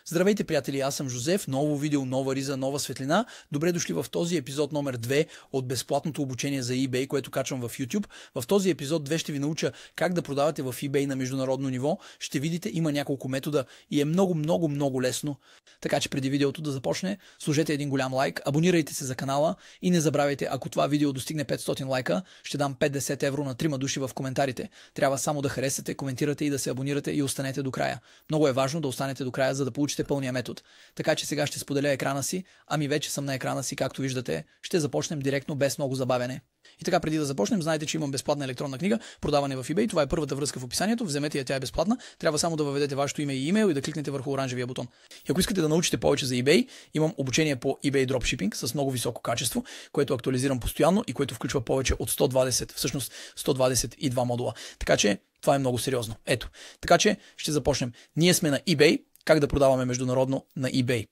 Здравейте, приятели, аз съм Жозеф, ново видео, нова риза, нова светлина. Добре дошли в този епизод номер 2 от безплатното обучение за eBay, което качвам в YouTube. В този епизод 2 ще ви науча как да продавате в eBay на международно ниво. Ще видите, има няколко метода и е много лесно. Така че преди видеото да започне, сложете един голям лайк, абонирайте се за канала и не забравяйте, ако това видео достигне 500 лайка, ще дам 50 евро на 3 души в коментарите. Трябва само да харесате, коментирате и да се абонирате и останете до края. Много е важно да останете до края, за да получите пълния метод. Така че сега ще споделя екрана си, ами вече съм на екрана си, както виждате. Ще започнем директно, без много забавяне. И така, преди да започнем, знаете, че имам безплатна електронна книга, продаване в eBay. Това е първата връзка в описанието. Вземете я, тя е безплатна. Трябва само да въведете вашето име и имейл и да кликнете върху оранжевия бутон. И ако искате да научите повече за eBay, имам обучение по eBay Dropshipping с много високо качество, което актуализирам постоянно и което включва повече от 120, всъщност 122 модула. Така че това е много сериозно. Ето. Така че ще започнем. Ние сме на eBay. Как да продаваме международно на eBay?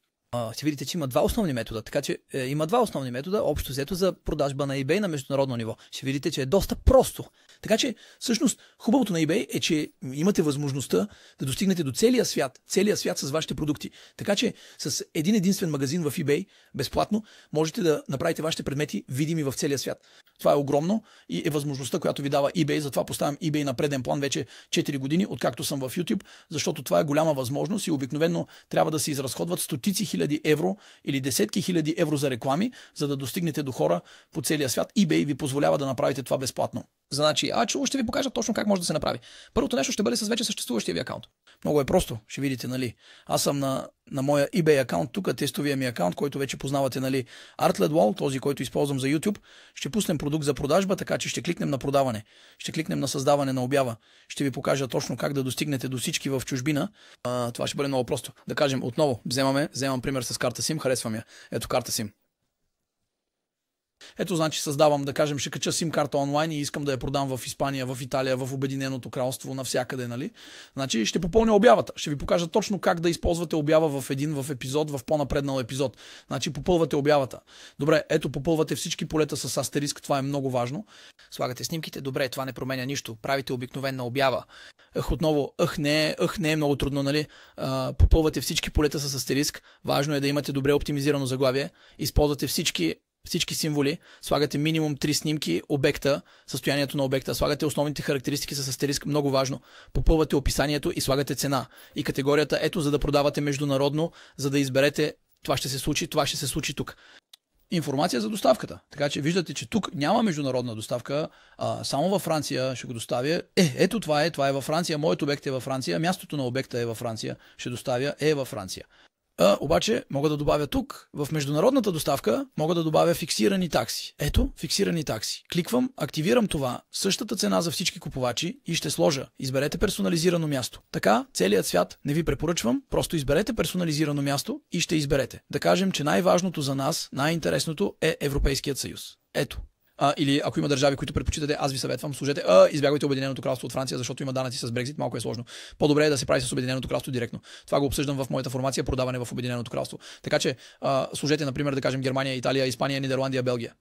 Ще видите, че има два основни метода. Така че има два основни метода, общо взето за продажба на eBay на международно ниво. Ще видите, че е доста просто. Така че, всъщност, хубавото на eBay е, че имате възможността да достигнете до целия свят с вашите продукти. Така че, с един единствен магазин в eBay, безплатно, можете да направите вашите предмети видими в целия свят. Това е огромно и е възможността, която ви дава eBay. Затова поставям eBay на преден план вече 4 години, откакто съм в YouTube, защото това е голяма възможност и обикновено трябва да се изразходват стотици хиляди евро или десетки хиляди евро за реклами, за да достигнете до хора по целия свят. eBay ви позволява да направите това безплатно. Значи, ще ви покажа точно как може да се направи. Първото нещо ще бъде с вече съществуващия ви акаунт. Много е просто, ще видите, нали. Аз съм на моя eBay акаунт, тук тестовия ми акаунт, който вече познавате, нали, Artlet Wall, този, който използвам за YouTube. Ще пуснем продукт за продажба, така че ще кликнем на продаване. Ще кликнем на създаване на обява. Ще ви покажа точно как да достигнете до всички в чужбина. Това ще бъде много просто. Да кажем отново, вземам пример с карта SIM, харесвам я. Ето карта SIM. Ето, значи създавам, да кажем, ще кача SIM карта онлайн и искам да я продам в Испания, в Италия, в Обединеното кралство, навсякъде, нали? Значи ще попълня обявата. Ще ви покажа точно как да използвате обява в епизод, в по-напреднал епизод. Значи попълвате обявата. Добре, ето попълвате всички полета с астериск, това е много важно. Слагате снимките, добре, това не променя нищо. Правите обикновена обява. Отново, не е много трудно, нали? Попълвате всички полета с астериск. Важно е да имате добре оптимизирано заглавие. Използвате всички символи, слагате минимум 3 снимки, обекта, състоянието на обекта, слагате основните характеристики с астериск, много важно. Попълвате описанието и слагате цена. И категорията, ето, за да продавате международно, за да изберете това ще се случи тук. Информация за доставката. Така че виждате, че тук няма международна доставка, само във Франция ще го доставя. Ето това е във Франция, моят обект е във Франция, мястото на обекта е във Франция, ще доставя във Франция. Обаче мога да добавя тук, в международната доставка, мога да добавя фиксирани такси. Ето, фиксирани такси. Кликвам, активирам това, същата цена за всички купувачи и ще сложа. Изберете персонализирано място. Така, целият свят не ви препоръчвам, просто изберете персонализирано място и ще изберете. Да кажем, че най-важното за нас, най-интересното е Европейският съюз. Ето. Или ако има държави, които предпочитате, аз ви съветвам, служете, избягвайте Обединеното кралство от Франция, защото има данъци с Брекзит, малко е сложно. По-добре е да се прави с Обединеното кралство директно. Това го обсъждам в моята формация продаване в Обединеното кралство. Така че служете, например, да кажем Германия, Италия, Испания, Нидерландия, Белгия.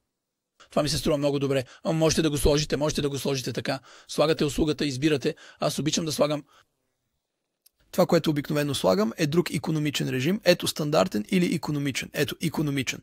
Това ми се струва много добре. Можете да го сложите така. Слагате услугата, избирате. Аз обичам да слагам. Това, което обикновено слагам, е друг икономичен режим. Ето стандартен или икономичен. Ето икономичен.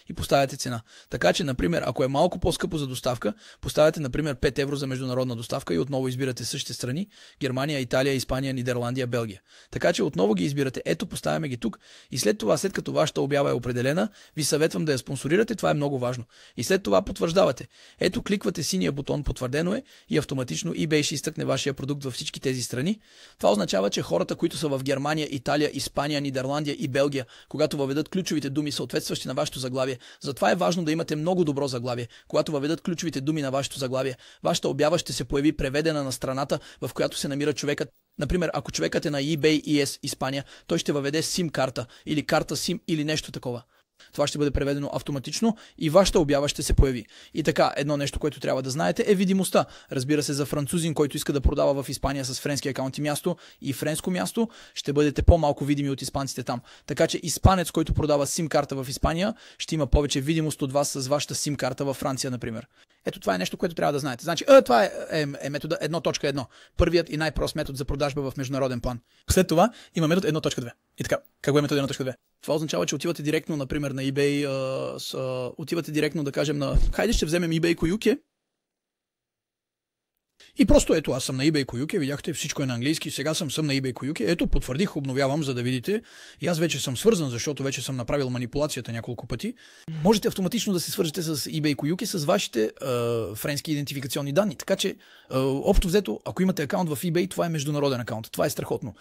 И поставяте цена. Така че, например, ако е малко по-скъпо за доставка, поставяте, например, 5 евро за международна доставка и отново избирате същите страни. Германия, Италия, Испания, Нидерландия, Белгия. Така че отново ги избирате. Ето, поставяме ги тук. И след това, след като вашата обява е определена, ви съветвам да я спонсорирате. Това е много важно. И след това потвърждавате. Ето, кликвате синия бутон, потвърдено е и автоматично eBay ще изтъкне вашия продукт във всички тези страни. Това означава, че хората, които са в Германия, Италия, Испания, Нидерландия и Белгия, когато въведат ключовите думи, съответстващи на вашето заглавие. Затова е важно да имате много добро заглавие. Когато въведат ключовите думи на вашето заглавие, вашата обява ще се появи преведена на страната, в която се намира човекът. Например, ако човекът е на eBay ES Испания, той ще въведе SIM карта или карта SIM или нещо такова. Това ще бъде преведено автоматично и вашата обява ще се появи. И така, едно нещо, което трябва да знаете е видимостта. Разбира се, за французин, който иска да продава в Испания с френски акаунт и място и френско място, ще бъдете по-малко видими от испанците там. Така че испанец, който продава сим-карта в Испания, ще има повече видимост от вас с вашата сим-карта във Франция, например. Ето това е нещо, което трябва да знаете. Значи, това е метода 1.1. Първият и най-прост метод за продажба в международен план. След това има метод 1.2. И така, какво е метод 1.2? Това означава, че отивате директно, например, на eBay, отивате директно, да кажем, хайде ще вземем eBay Коюке. И просто ето, аз съм на eBay Коюке, видяхте, всичко е на английски, сега съм на eBay Коюке. Ето, потвърдих, обновявам, за да видите. И аз вече съм свързан, защото вече съм направил манипулацията няколко пъти. Можете автоматично да се свържете с eBay Коюке с вашите френски идентификационни данни. Така че, общо взето, ако имате акаунт в eBay, това е международен акаунт. Това е страхотно.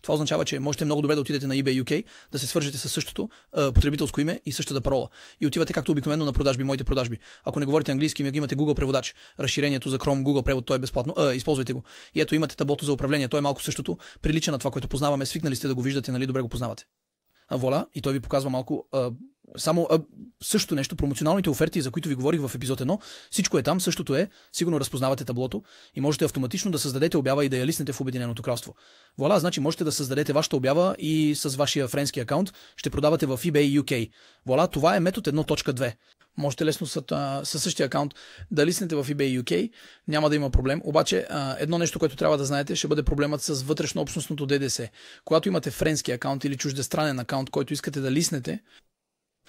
Това означава, че можете много добре да отидете на eBay UK, да се свържете с същото потребителско име и същата парола. И отивате както обикновено на продажби, моите продажби. Ако не говорите английски, имате Google преводач. Разширението за Chrome, Google превод, то е безплатно. Използвайте го. И ето имате таблото за управление, то е малко същото. Прилича на това, което познаваме. Свикнали сте да го виждате, нали, добре го познавате. Воля, и той ви показва малко само същото нещо, промоционалните оферти, за които ви говорих в епизод 1, всичко е там, същото е, сигурно разпознавате таблото и можете автоматично да създадете обява и да я лиснете в Обединеното кралство. Воля, значи можете да създадете вашата обява и с вашия френски акаунт ще продавате в eBay UK. Воля, това е метод 1.2. Можете лесно със същия акаунт да лиснете в eBay UK, няма да има проблем. Обаче едно нещо, което трябва да знаете, ще бъде проблемът с вътрешно-общностното ДДС. Когато имате френски акаунт или чуждестранен акаунт, който искате да лиснете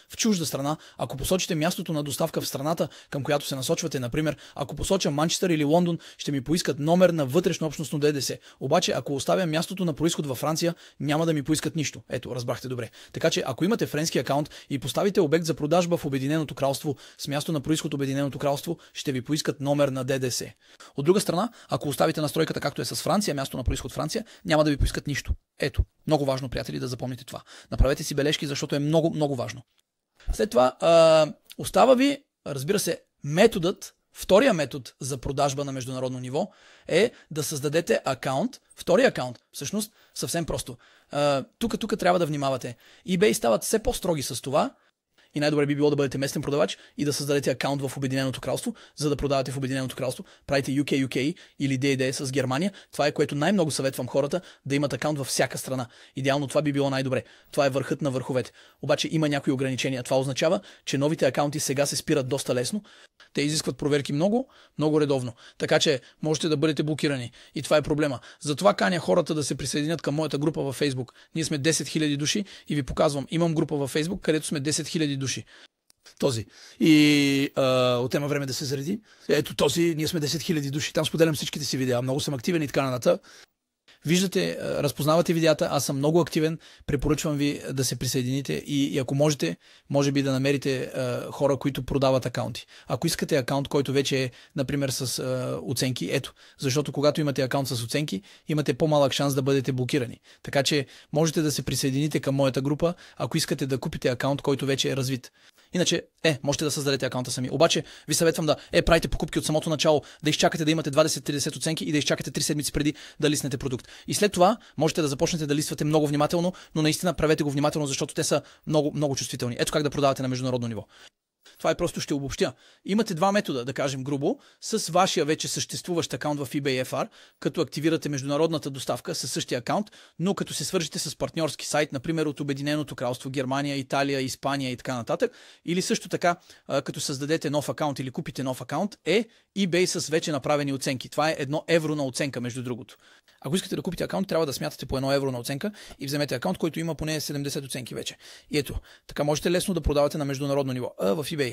в чужда страна, ако посочите мястото на доставка в страната, към която се насочвате, например, ако посоча Манчестър или Лондон, ще ми поискат номер на вътрешно-общностно ДДС. Обаче, ако оставя мястото на произход във Франция, няма да ми поискат нищо. Ето, разбрахте добре. Така че, ако имате френски акаунт и поставите обект за продажба в Обединеното кралство с място на произход Обединеното кралство, ще ви поискат номер на ДДС. От друга страна, ако оставите настройката както е с Франция, място на произход Франция, няма да ви поискат нищо. Ето, много важно, приятели, да запомните това. Направете си бележки, защото е много, много важно. След това остава ви, разбира се, методът, втория метод за продажба на международно ниво е да създадете акаунт. Втория акаунт, всъщност, съвсем просто. Тук трябва да внимавате. eBay стават все по-строги с това и най-добре би било да бъдете местен продавач и да създадете акаунт в Обединеното кралство, за да продавате в Обединеното кралство. Правите UK или DD с Германия. Това е което най-много съветвам хората да имат акаунт във всяка страна. Идеално това би било най-добре. Това е върхът на върховете. Обаче има някои ограничения. Това означава, че новите акаунти сега се спират доста лесно. Те изискват проверки много, много редовно. Така че можете да бъдете блокирани. И това е проблема. Затова каня хората да се присъединят към моята група във Facebook. Ние сме 10 000 души и ви показвам. Имам група във Facebook, където сме 10 000 души. Този. И отнема време да се зареди. Ето този, ние сме 10 000 души. Там споделям всичките си видеа. Много съм активен и така нататък. Виждате, разпознавате видеята, аз съм много активен, препоръчвам ви да се присъедините и ако можете, може би да намерите хора, които продават акаунти. Ако искате акаунт, който вече е, например, с оценки, ето, защото когато имате акаунт с оценки, имате по-малък шанс да бъдете блокирани. Така че можете да се присъедините към моята група, ако искате да купите акаунт, който вече е развит. Иначе, можете да създадете акаунта сами. Обаче, ви съветвам да правите покупки от самото начало, да изчакате да имате 20-30 оценки и да изчакате 3 седмици преди да лиснете продукт. И след това можете да започнете да листвате много внимателно, но наистина правете го внимателно, защото те са много, много чувствителни. Ето как да продавате на международно ниво. Това просто ще обобщя. Имате два метода, да кажем грубо, с вашия вече съществуващ акаунт в eBay FR, като активирате международната доставка със същия акаунт, но като се свържете с партньорски сайт, например от Обединеното кралство, Германия, Италия, Испания и така нататък, или също така, като създадете нов акаунт или купите нов акаунт, eBay с вече направени оценки. Това е 1 евро на оценка, между другото. Ако искате да купите акаунт, трябва да смятате по 1 евро на оценка и вземете акаунт, който има поне 70 оценки вече. И ето, така можете лесно да продавате на международно ниво. В eBay.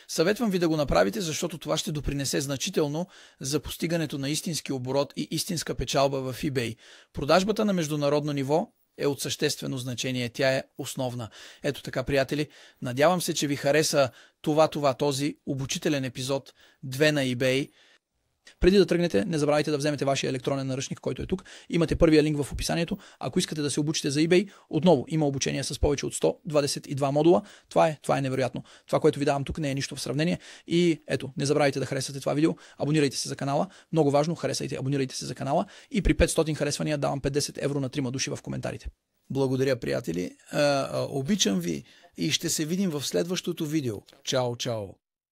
Съветвам ви да го направите, защото това ще допринесе значително за постигането на истински оборот и истинска печалба в eBay. Продажбата на международно ниво е от съществено значение. Тя е основна. Ето така, приятели. Надявам се, че ви хареса този обучителен епизод 2 на eBay. Преди да тръгнете, не забравяйте да вземете вашия електронен наръчник, който е тук. Имате първия линк в описанието. Ако искате да се обучите за eBay, отново има обучение с повече от 122 модула. Това е невероятно. Това, което ви давам тук, не е нищо в сравнение. И ето, не забравяйте да харесате това видео. Абонирайте се за канала. Много важно, харесайте, абонирайте се за канала. И при 500 харесвания давам 50 евро на 3 души в коментарите. Благодаря, приятели. Обичам ви и ще се видим в следващото видео. Чао, чао!